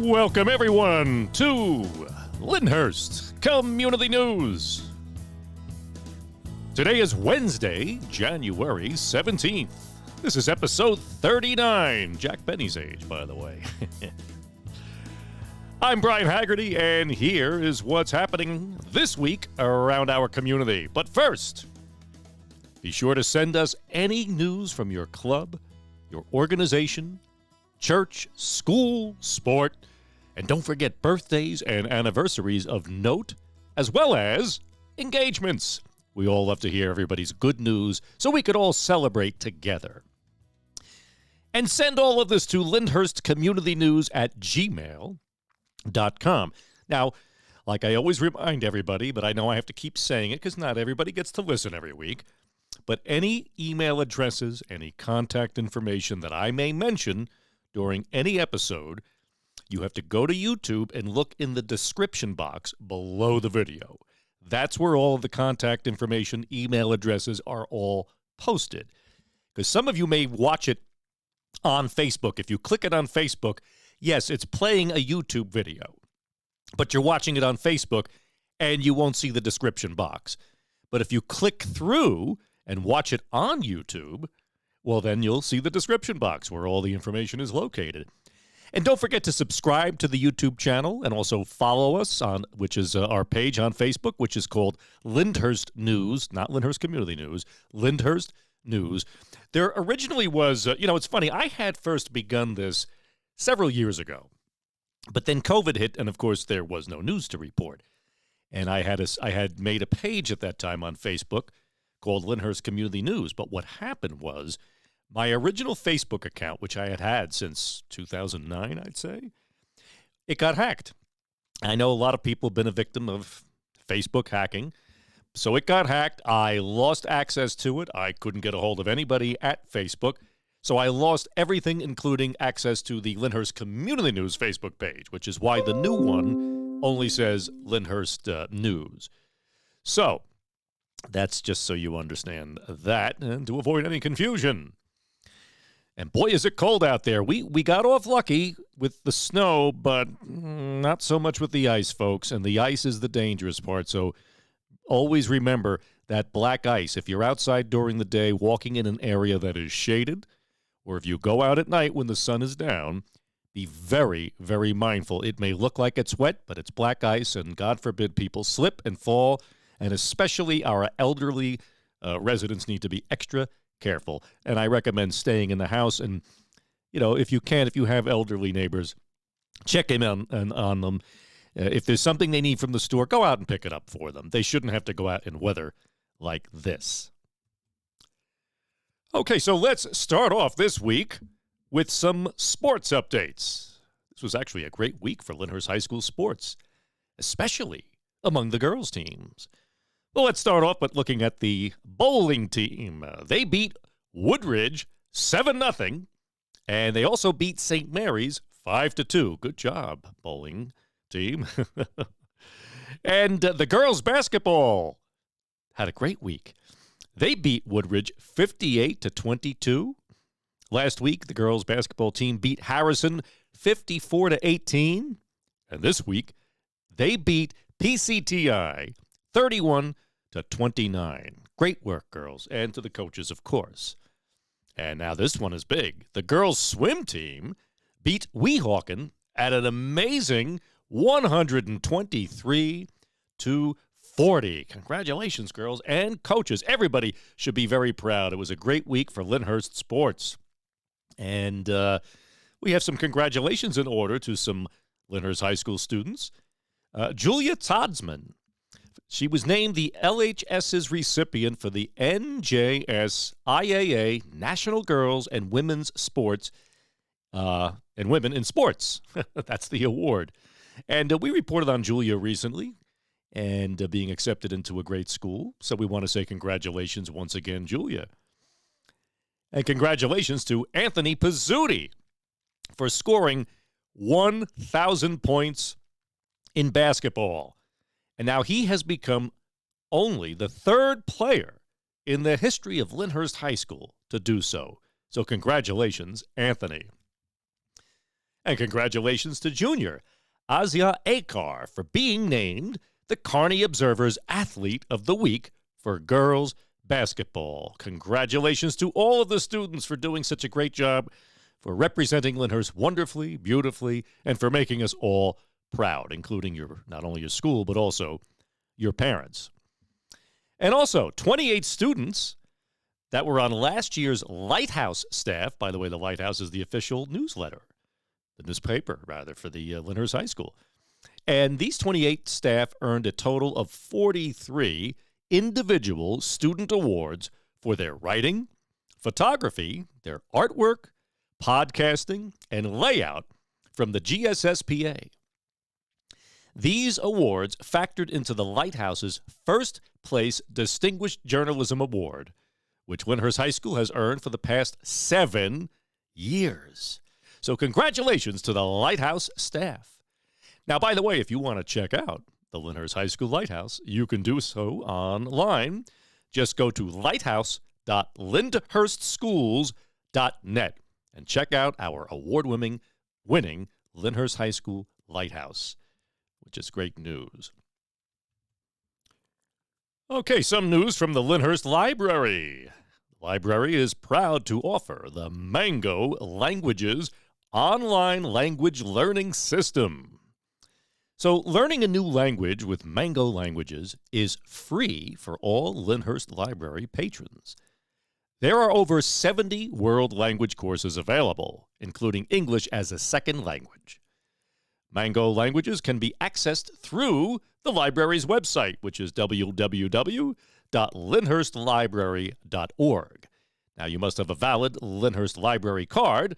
Welcome, everyone, to Lyndhurst Community News. Today is Wednesday, January 17th. This is episode 39. Jack Benny's age, by the way. I'm Brian Haggerty, and here is what's happening this week around our community. But first, be sure to send us any news from your club, your organization, church, school, sport, and don't forget birthdays and anniversaries of note, as well as engagements. We all love to hear everybody's good news so we could all celebrate together. And send all of this to lyndhurstcommunitynews@gmail.com. Now, like I always remind everybody, but I know I have to keep saying it because not everybody gets to listen every week, but any email addresses, any contact information that I may mention during any episode, you have to go to YouTube and look in the description box below the video. That's where all of the contact information, email addresses are all posted. Because some of you may watch it on Facebook. If you click it on Facebook, yes, it's playing a YouTube video, but you're watching it on Facebook and you won't see the description box. But if you click through and watch it on YouTube, well, then you'll see the description box where all the information is located. And don't forget to subscribe to the YouTube channel and also follow us on, which is our page on Facebook, which is called Lyndhurst News, not Lyndhurst Community News, Lyndhurst News. There originally was, it's funny, I had first begun this several years ago, but then COVID hit, and of course there was no news to report. And I had made a page at that time on Facebook called Lyndhurst Community News. But what happened was my original Facebook account, which I had had since 2009, I'd say, it got hacked. I know a lot of people have been a victim of Facebook hacking. So it got hacked. I lost access to it. I couldn't get a hold of anybody at Facebook. So I lost everything, including access to the Lyndhurst Community News Facebook page, which is why the new one only says Lyndhurst News. So that's just so you understand that and to avoid any confusion. And boy, is it cold out there. We got off lucky with the snow, but not so much with the ice, folks. And the ice is the dangerous part. So always remember that black ice. If you're outside during the day walking in an area that is shaded, or if you go out at night when the sun is down, be very, very mindful. It may look like it's wet, but it's black ice, and God forbid people slip and fall. And especially our elderly residents need to be extra careful. And I recommend staying in the house. And, if you can, if you have elderly neighbors, check in on them. If there's something they need from the store, go out and pick it up for them. They shouldn't have to go out in weather like this. Okay, so let's start off this week with some sports updates. This was actually a great week for Lyndhurst High School sports, especially among the girls' teams. Well, let's start off by looking at the bowling team. They beat Woodridge 7-0, and they also beat St. Mary's 5-2. Good job, bowling team. And the girls' basketball had a great week. They beat Woodridge 58-22. Last week, the girls' basketball team beat Harrison 54-18. And this week, they beat PCTI 31-29. Great work, girls, and to the coaches, of course. And now this one is big. The girls' swim team beat Weehawken at an amazing 123-40. Congratulations, girls and coaches. Everybody should be very proud. It was a great week for Lyndhurst sports. And we have some congratulations in order to some Lyndhurst High School students. Julia Todsman. She was named the LHS's recipient for the NJSIAA National Girls and Women's Sports and Women in Sports. That's the award. And we reported on Julia recently and being accepted into a great school. So we want to say congratulations once again, Julia. And congratulations to Anthony Pizzuti for scoring 1,000 points in basketball. And now he has become only the third player in the history of Lyndhurst High School to do so. So congratulations, Anthony. And congratulations to Junior Asia Akar for being named the Kearney Observer's Athlete of the Week for girls basketball. Congratulations to all of the students for doing such a great job, for representing Lyndhurst wonderfully, beautifully, and for making us all proud, including not only your school, but also your parents. And also, 28 students that were on last year's Lighthouse staff. By the way, the Lighthouse is the official newsletter, the newspaper, rather, for the Lyndhurst High School. And these 28 staff earned a total of 43 individual student awards for their writing, photography, their artwork, podcasting, and layout from the GSSPA. These awards factored into the Lighthouse's first place Distinguished Journalism Award, which Lyndhurst High School has earned for the past 7 years. So congratulations to the Lighthouse staff. Now, by the way, if you want to check out the Lyndhurst High School Lighthouse, you can do so online. Just go to lighthouse.lyndhurstschools.net and check out our award-winning Lyndhurst High School Lighthouse, which is great news. Okay, some news from the Lyndhurst Library. The library is proud to offer the Mango Languages online language learning system. So learning a new language with Mango Languages is free for all Lyndhurst Library patrons. There are over 70 world language courses available, including English as a second language. Mango Languages can be accessed through the library's website, which is www.lyndhurstlibrary.org. Now, you must have a valid Lyndhurst Library card,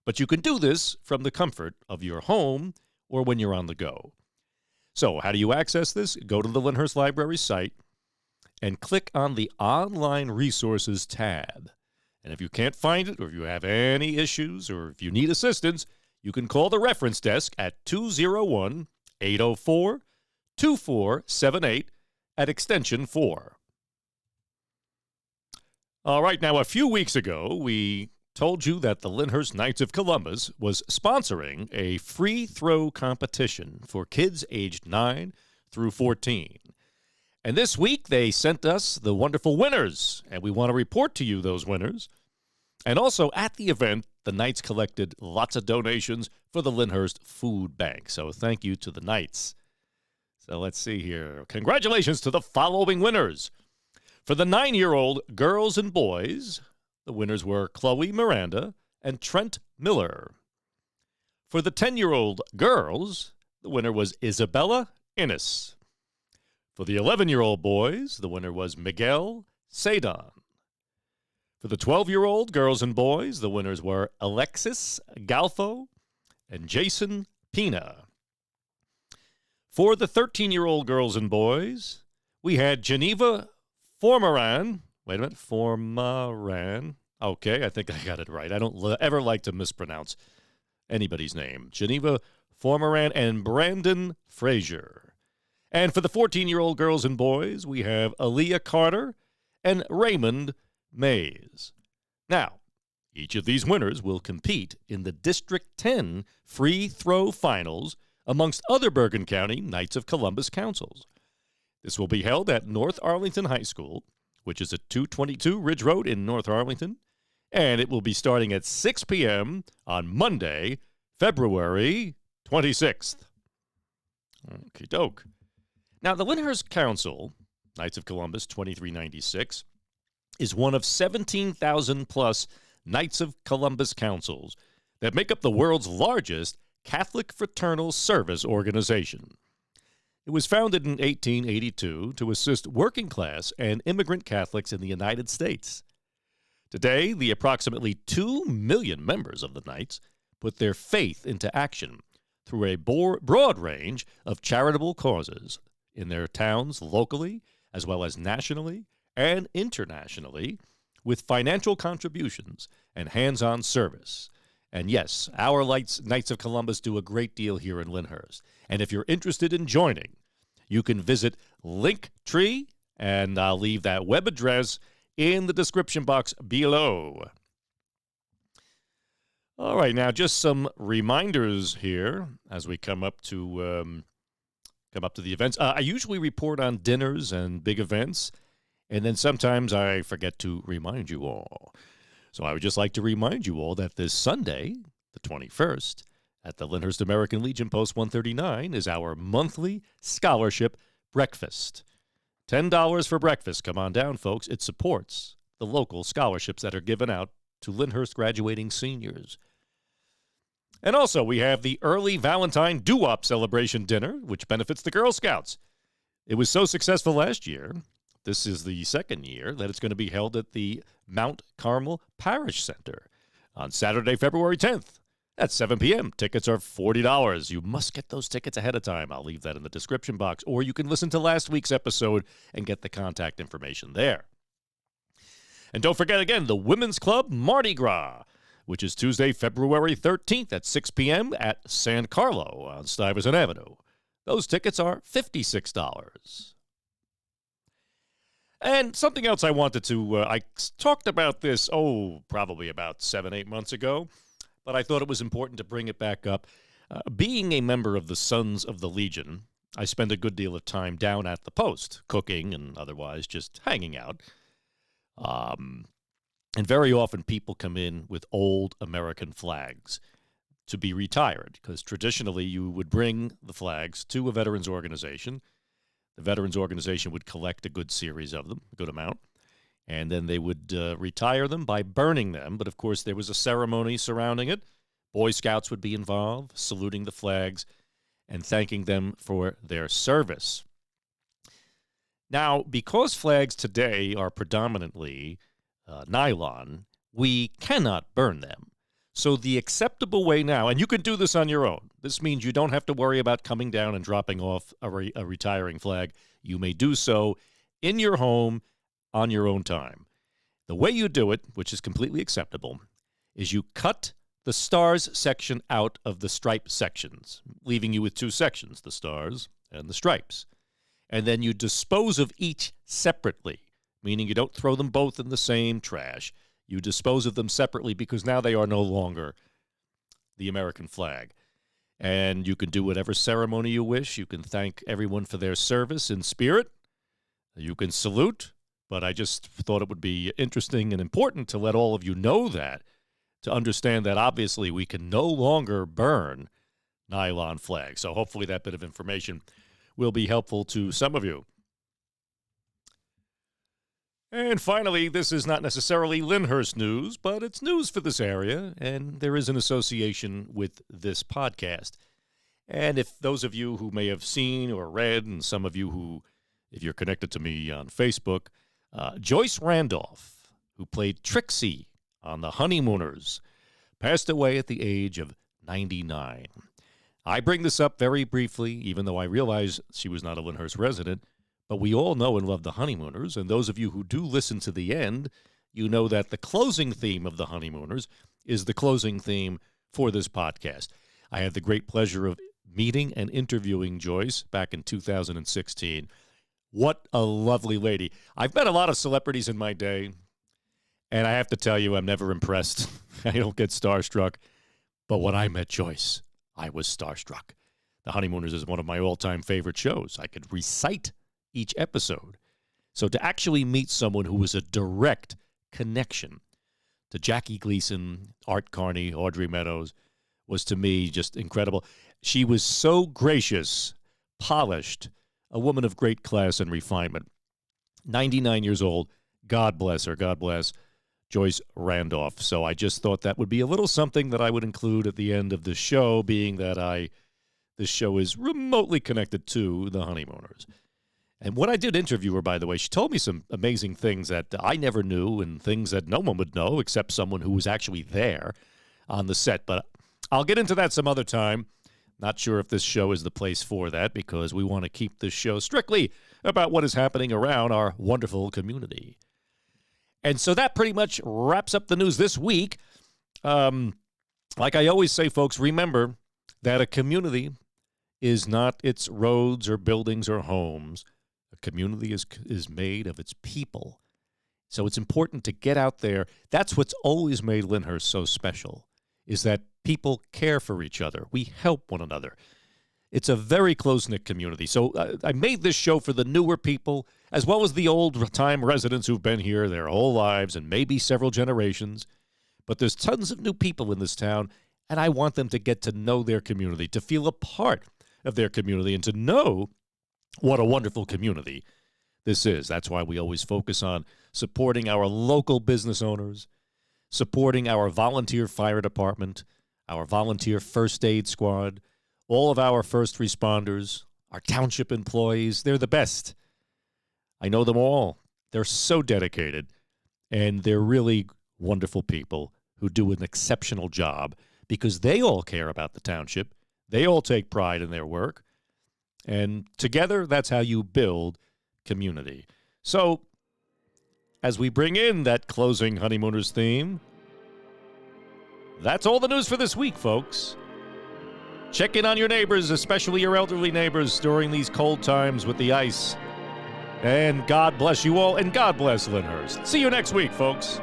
but you can do this from the comfort of your home or when you're on the go. So, how do you access this? Go to the Lyndhurst Library site and click on the Online Resources tab. And if you can't find it, or if you have any issues, or if you need assistance, you can call the reference desk at 201-804-2478 at extension 4. All right, now a few weeks ago, we told you that the Lyndhurst Knights of Columbus was sponsoring a free throw competition for kids aged 9 through 14. And this week, they sent us the wonderful winners, and we want to report to you those winners. And also, at the event, the Knights collected lots of donations for the Lyndhurst Food Bank. So thank you to the Knights. So let's see here. Congratulations to the following winners. For the 9-year-old girls and boys, the winners were Chloe Miranda and Trent Miller. For the 10-year-old girls, the winner was Isabella Innes. For the 11-year-old boys, the winner was Miguel Sadon. For the 12-year-old girls and boys, the winners were Alexis Galfo and Jason Pina. For the 13-year-old girls and boys, we had Geneva Formaran. Wait a minute, Formaran. Okay, I think I got it right. I don't ever like to mispronounce anybody's name. Geneva Formaran and Brandon Frazier. And for the 14-year-old girls and boys, we have Aaliyah Carter and Raymond Mays. Now, each of these winners will compete in the District 10 free throw finals amongst other Bergen County Knights of Columbus councils. This will be held at North Arlington High School, which is at 222 Ridge Road in North Arlington, and it will be starting at 6 p.m. on Monday, February 26th. Okie doke. Now, the Lyndhurst Council, Knights of Columbus 2396, is one of 17,000-plus Knights of Columbus councils that make up the world's largest Catholic fraternal service organization. It was founded in 1882 to assist working-class and immigrant Catholics in the United States. Today, the approximately 2 million members of the Knights put their faith into action through a broad range of charitable causes in their towns locally, as well as nationally and internationally, with financial contributions and hands-on service. And yes, our Knights of Columbus do a great deal here in Lyndhurst. And if you're interested in joining, you can visit Linktree, and I'll leave that web address in the description box below. All right, now just some reminders here as we come up to the events. I usually report on dinners and big events, and then sometimes I forget to remind you all. So I would just like to remind you all that this Sunday, the 21st, at the Lyndhurst American Legion Post 139 is our monthly scholarship breakfast. $10 for breakfast. Come on down, folks. It supports the local scholarships that are given out to Lyndhurst graduating seniors. And also, we have the early Valentine Doo-Wop celebration dinner, which benefits the Girl Scouts. It was so successful last year, this is the second year, that it's going to be held at the Mount Carmel Parish Center on Saturday, February 10th at 7 p.m. Tickets are $40. You must get those tickets ahead of time. I'll leave that in the description box, or you can listen to last week's episode and get the contact information there. And don't forget, again, the Women's Club Mardi Gras, which is Tuesday, February 13th at 6 p.m. at San Carlo on Stuyvesant Avenue. Those tickets are $56. And something else I wanted to, I talked about this, probably about 7-8 months ago, but I thought it was important to bring it back up. Being a member of the Sons of the Legion, I spend a good deal of time down at the post, cooking and otherwise just hanging out. And very often people come in with old American flags to be retired, because traditionally you would bring the flags to a veterans organization. The veterans organization would collect a good series of them, a good amount, and then they would retire them by burning them. But, of course, there was a ceremony surrounding it. Boy Scouts would be involved, saluting the flags and thanking them for their service. Now, because flags today are predominantly nylon, we cannot burn them. So the acceptable way now, and you can do this on your own. This means you don't have to worry about coming down and dropping off a retiring flag. You may do so in your home on your own time. The way you do it, which is completely acceptable, is you cut the stars section out of the stripe sections, leaving you with two sections, the stars and the stripes. And then you dispose of each separately, meaning you don't throw them both in the same trash. You dispose of them separately because now they are no longer the American flag. And you can do whatever ceremony you wish. You can thank everyone for their service in spirit. You can salute. But I just thought it would be interesting and important to let all of you know that, to understand that obviously we can no longer burn nylon flags. So hopefully that bit of information will be helpful to some of you. And finally, this is not necessarily Lyndhurst news, but it's news for this area, and there is an association with this podcast. And if those of you who may have seen or read, and some of you who, if you're connected to me on Facebook, Joyce Randolph, who played Trixie on The Honeymooners, passed away at the age of 99. I bring this up very briefly, even though I realize she was not a Lyndhurst resident, but we all know and love The Honeymooners, and those of you who do listen to the end, you know that the closing theme of The Honeymooners is the closing theme for this podcast. I had the great pleasure of meeting and interviewing Joyce back in 2016. What a lovely lady. I've met a lot of celebrities in my day, and I have to tell you, I'm never impressed. I don't get starstruck. But when I met Joyce, I was starstruck. The Honeymooners is one of my all-time favorite shows. I could recite each episode. So to actually meet someone who was a direct connection to Jackie Gleason, Art Carney, Audrey Meadows, was to me just incredible. She was so gracious, polished, a woman of great class and refinement. 99 years old. God bless her. God bless Joyce Randolph. So I just thought that would be a little something that I would include at the end of the show, being that this show is remotely connected to The Honeymooners. And when I did interview her, by the way, she told me some amazing things that I never knew and things that no one would know except someone who was actually there on the set. But I'll get into that some other time. Not sure if this show is the place for that, because we want to keep this show strictly about what is happening around our wonderful community. And so that pretty much wraps up the news this week. Like I always say, folks, remember that a community is not its roads or buildings or homes. A community is made of its people. So it's important to get out there. That's what's always made Lyndhurst so special, is that people care for each other. We help one another. It's a very close-knit community. So I made this show for the newer people, as well as the old-time residents who've been here their whole lives and maybe several generations. But there's tons of new people in this town, and I want them to get to know their community, to feel a part of their community, and to know what a wonderful community this is. That's why we always focus on supporting our local business owners, supporting our volunteer fire department, our volunteer first aid squad, all of our first responders, our township employees. They're the best. I know them all. They're so dedicated, and they're really wonderful people who do an exceptional job because they all care about the township. They all take pride in their work. And together, that's how you build community. So, as we bring in that closing Honeymooners theme, that's all the news for this week, folks. Check in on your neighbors, especially your elderly neighbors, during these cold times with the ice. And God bless you all, and God bless Lyndhurst. See you next week, folks.